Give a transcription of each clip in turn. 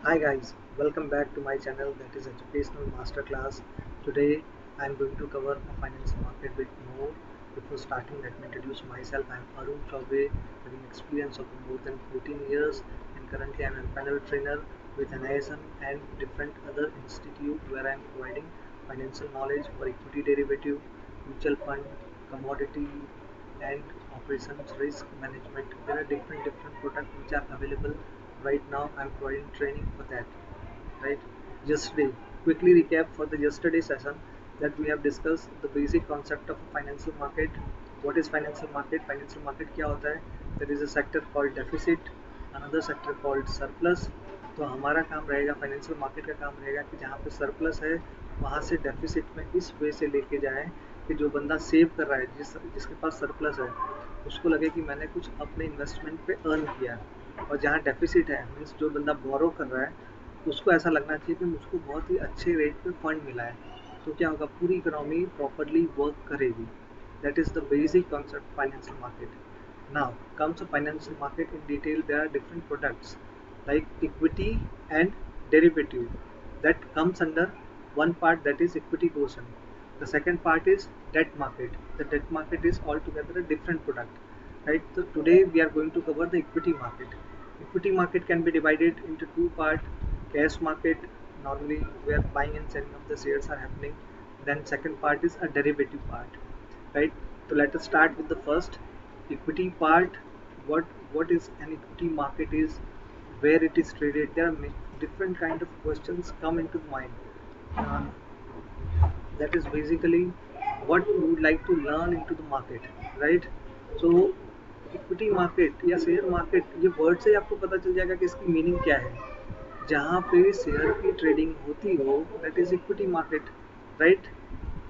Hi guys, welcome back to my channel, that is Educational Masterclass. Today I am going to cover a financial market bit more. Before starting, let me introduce myself. I am Arun Chaubey, having experience of more than 14 years, and currently I am a panel trainer with NISM and different other institute where I am providing financial knowledge for equity derivative, mutual fund, commodity, and operations risk management. There are different products which are available right now. I'm providing training for that. Right, yesterday, quickly recap for the yesterday session, that we have discussed the basic concept of a financial market. What is financial market? Financial market क्या होता है? There is a sector called deficit, another sector called surplus. तो हमारा काम रहेगा, financial market का काम रहेगा कि जहाँ पे सरप्लस है वहाँ से डेफिसिट में इस वे से लेके जाए कि जो बंदा सेव कर रहा है, जिसके पास सरप्लस है, उसको लगे कि मैंने कुछ अपने इन्वेस्टमेंट पे अर्न किया। और जहाँ डेफिसिट है, मीन्स जो बंदा बोरो कर रहा है, उसको ऐसा लगना चाहिए कि मुझको बहुत ही अच्छे रेट पे फंड मिला है। तो क्या होगा, पूरी इकोनॉमी प्रॉपरली वर्क करेगी। That is the basic concept financial market. Now comes a financial market in detail. There are different products like equity and derivative that comes under one part, that is equity portion. The second part is debt market. The debt market is altogether a different product, right? So today we are going to cover the equity market. Equity market can be divided into two parts: cash market, normally where buying and selling of the shares are happening. Then second part is a derivative part, right? So let us start with the first equity part. What is an equity market is, where it is traded. There are different kind of questions come into mind. uh, that is basically what you would like to learn into the market, right? So equity market या share market, ये word से ही आपको पता चल जाएगा कि इसकी meaning क्या है। जहाँ पे शेयर की ट्रेडिंग होती हो, that is equity market, right?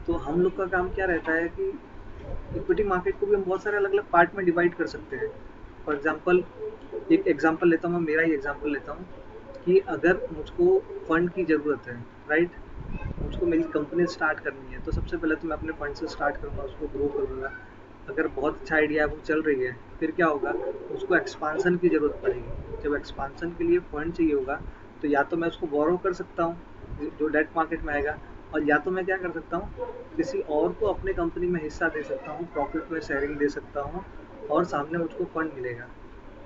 तो हम लोग का काम क्या रहता है कि इक्विटी मार्केट को भी हम बहुत सारे अलग अलग पार्ट में डिवाइड कर सकते हैं। फॉर एग्जांपल, एक एग्जांपल लेता हूँ, मैं मेरा ही एग्जांपल लेता हूँ कि अगर मुझको फंड की ज़रूरत है, राइट? मुझको मेरी कंपनी स्टार्ट करनी है, तो सबसे पहले तो मैं अपने फंड से स्टार्ट करूँगा, उसको ग्रो करूँगा। अगर बहुत अच्छा आइडिया है, वो चल रही है, फिर क्या होगा, उसको एक्सपांसन की ज़रूरत पड़ेगी। जब एक्सपांसन के लिए फंड चाहिए होगा, तो या तो मैं उसको बोरो कर सकता हूँ जो डेट मार्केट में आएगा, और या तो मैं क्या कर सकता हूँ, किसी और को अपने कंपनी में हिस्सा दे सकता हूँ, प्रॉफिट में शेयरिंग दे सकता हूँ, और सामने मुझको फंड मिलेगा।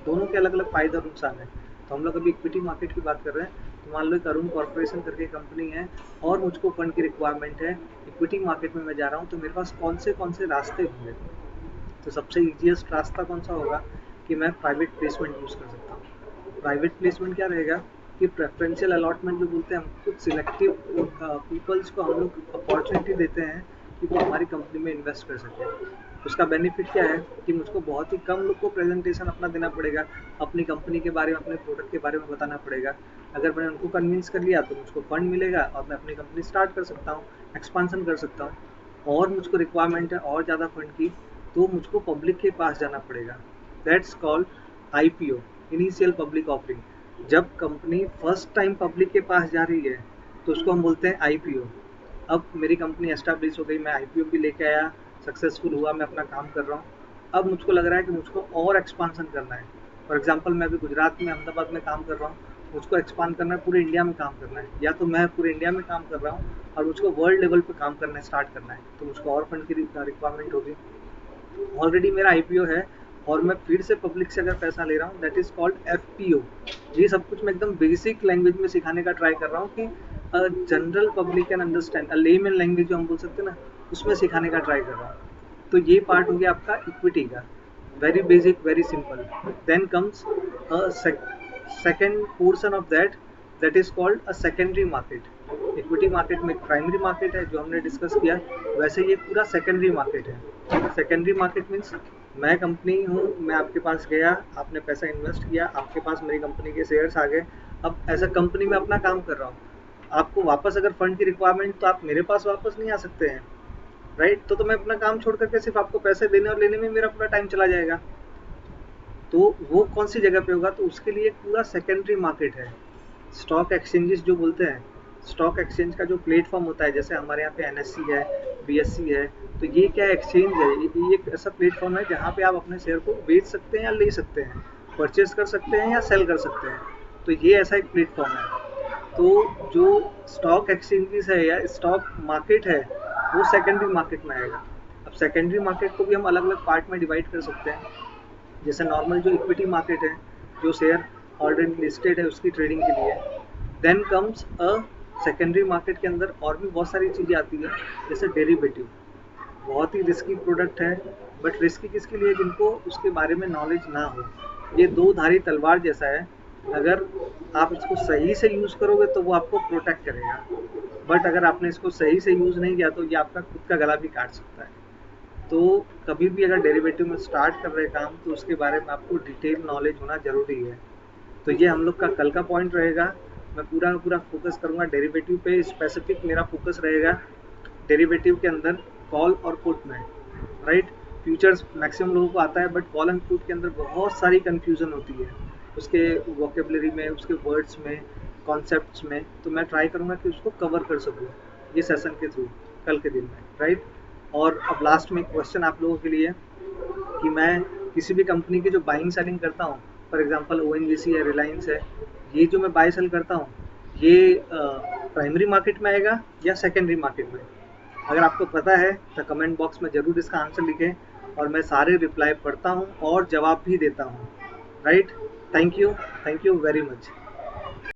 दोनों के अलग अलग फायदे और नुकसान है। तो हम लोग अभी इक्विटी मार्केट की बात कर रहे हैं। तो मान लो एक अरुण कॉर्पोरेशन करके कंपनी है, और मुझको फंड की रिक्वायरमेंट है, इक्विटी मार्केट में मैं जा रहा हूँ, तो मेरे पास कौन से रास्ते होंगे? तो सबसे ईजिएस्ट रास्ता कौन सा होगा कि मैं प्राइवेट प्लेसमेंट यूज़ कर सकता हूँ। प्राइवेट प्लेसमेंट क्या रहेगा कि प्रेफरेंशियल अलॉटमेंट जो बोलते हैं, हम कुछ सिलेक्टिव पीपल्स को हम लोग अपॉर्चुनिटी देते हैं कि वो हमारी कंपनी में इन्वेस्ट कर सकें। उसका बेनिफिट क्या है कि मुझको बहुत ही कम लोग को प्रेजेंटेशन अपना देना पड़ेगा, अपनी कंपनी के बारे में, अपने प्रोडक्ट के बारे में बताना पड़ेगा। अगर मैंने उनको कन्विंस कर लिया तो मुझको फंड मिलेगा, और मैं अपनी कंपनी स्टार्ट कर सकता हूँ, एक्सपांसन कर सकता हूँ। और मुझको रिक्वायरमेंट है और ज़्यादा फंड की, तो मुझको पब्लिक के पास जाना पड़ेगा। That's called IPO, initial public offering. जब कंपनी फर्स्ट टाइम पब्लिक के पास जा रही है, तो उसको हम बोलते हैं आईपीओ। अब मेरी कंपनी एस्टैब्लिश हो गई, मैं आईपीओ भी लेके आया, सक्सेसफुल हुआ, मैं अपना काम कर रहा हूँ। अब मुझको लग रहा है कि मुझको और एक्सपांसन करना है। फॉर एग्जांपल, मैं अभी गुजरात में, अहमदाबाद में काम कर रहा हूँ, मुझको एक्सपांड करना है, पूरे इंडिया में काम करना है, या तो मैं पूरे इंडिया में काम कर रहा हूँ और मुझको वर्ल्ड लेवल पे काम करना है, स्टार्ट करना है, तो मुझको और फंड की रिक्वायरमेंट होगी। ऑलरेडी मेरा आईपीओ है, और मैं फिर से पब्लिक से अगर पैसा ले रहा हूँ, दैट इज कॉल्ड एफपीओ। ये सब कुछ मैं एकदम बेसिक लैंग्वेज में सिखाने का ट्राई कर रहा हूँ कि general public can understand, layman language जो हम बोल सकते हैं ना, उसमें सिखाने का ट्राई कर रहा हूँ। तो ये पार्ट हो गया आपका इक्विटी का, very basic, very simple. Then comes second portion of that is called a secondary market. Equity market में एक प्राइमरी मार्केट है जो हमने डिस्कस किया, वैसे ये पूरा सेकेंडरी मार्केट है। सेकेंडरी मार्केट मीन्स मैं कंपनी हूँ, मैं आपके पास गया, आपने पैसा इन्वेस्ट किया, आपके पास मेरी कंपनी के शेयर्स आ गए। अब एज अ कंपनी में अपना काम कर रहा हूँ, आपको वापस अगर फंड की रिक्वायरमेंट, तो आप मेरे पास वापस नहीं आ सकते हैं, राइट? तो मैं अपना काम छोड़ करके सिर्फ आपको पैसे देने और लेने में मेरा पूरा टाइम चला जाएगा। तो वो कौन सी जगह पे होगा? तो उसके लिए एक पूरा सेकेंडरी मार्केट है। स्टॉक एक्सचेंजेस जो बोलते हैं, स्टॉक एक्सचेंज का जो प्लेटफॉर्म होता है, जैसे हमारे यहाँ पे एनएससी है, बीएससी है, तो ये क्या एक्सचेंज है? ये एक ऐसा प्लेटफॉर्म है जहाँ पे आप अपने शेयर को बेच सकते हैं या ले सकते हैं, परचेज कर सकते हैं या सेल कर सकते हैं। तो ये ऐसा एक प्लेटफॉर्म है। तो जो स्टॉक एक्सचेंजेस है या स्टॉक मार्केट है वो सेकेंडरी मार्केट में आएगा। अब सेकेंडरी मार्केट को भी हम अलग अलग पार्ट में डिवाइड कर सकते हैं। जैसे नॉर्मल जो इक्विटी मार्केट है, जो शेयर ऑलरेडी लिस्टेड है उसकी ट्रेडिंग के लिए। Then comes a secondary market के अंदर और भी बहुत सारी चीज़ें आती है, जैसे डेरिवेटिव। बहुत ही रिस्की प्रोडक्ट है, बट रिस्की किसके लिए, जिनको उसके बारे में नॉलेज ना हो। ये दो धारी तलवार जैसा है, अगर आप इसको सही से यूज़ करोगे तो वो आपको प्रोटेक्ट करेगा, बट अगर आपने इसको सही से यूज़ नहीं किया तो ये आपका खुद का गला भी काट सकता है। तो कभी भी अगर डेरिवेटिव में स्टार्ट कर रहे काम तो उसके बारे में आपको डिटेल नॉलेज होना ज़रूरी है। तो ये हम लोग का कल का पॉइंट रहेगा। मैं पूरा का पूरा फोकस करूँगा डेरिवेटिव पे, स्पेसिफिक मेरा फोकस रहेगा डेरिवेटिव के अंदर कॉल और पुट में, राइट। फ्यूचर्स मैक्सिमम लोगों को आता है, बट कॉल एंड पुट के अंदर बहुत सारी कन्फ्यूज़न होती है, उसके वोकेबलरी में, उसके वर्ड्स में, कॉन्सेप्ट्स में। तो मैं ट्राई करूँगा कि उसको कवर कर सकूँ ये सेशन के थ्रू कल के दिन में, राइट। और अब लास्ट में एक क्वेश्चन आप लोगों के लिए, कि मैं किसी भी कंपनी की जो बाइंग सेलिंग करता हूँ, फॉर एग्जांपल ओएनजीसी है, रिलायंस है, ये जो मैं बाय सेल करता हूँ, ये प्राइमरी मार्केट में आएगा या सेकेंडरी मार्केट में? अगर आपको पता है तो कमेंट बॉक्स में ज़रूर इसका आंसर लिखें, और मैं सारे रिप्लाई पढ़ता हूँ और जवाब भी देता हूँ, right. Thank you very much.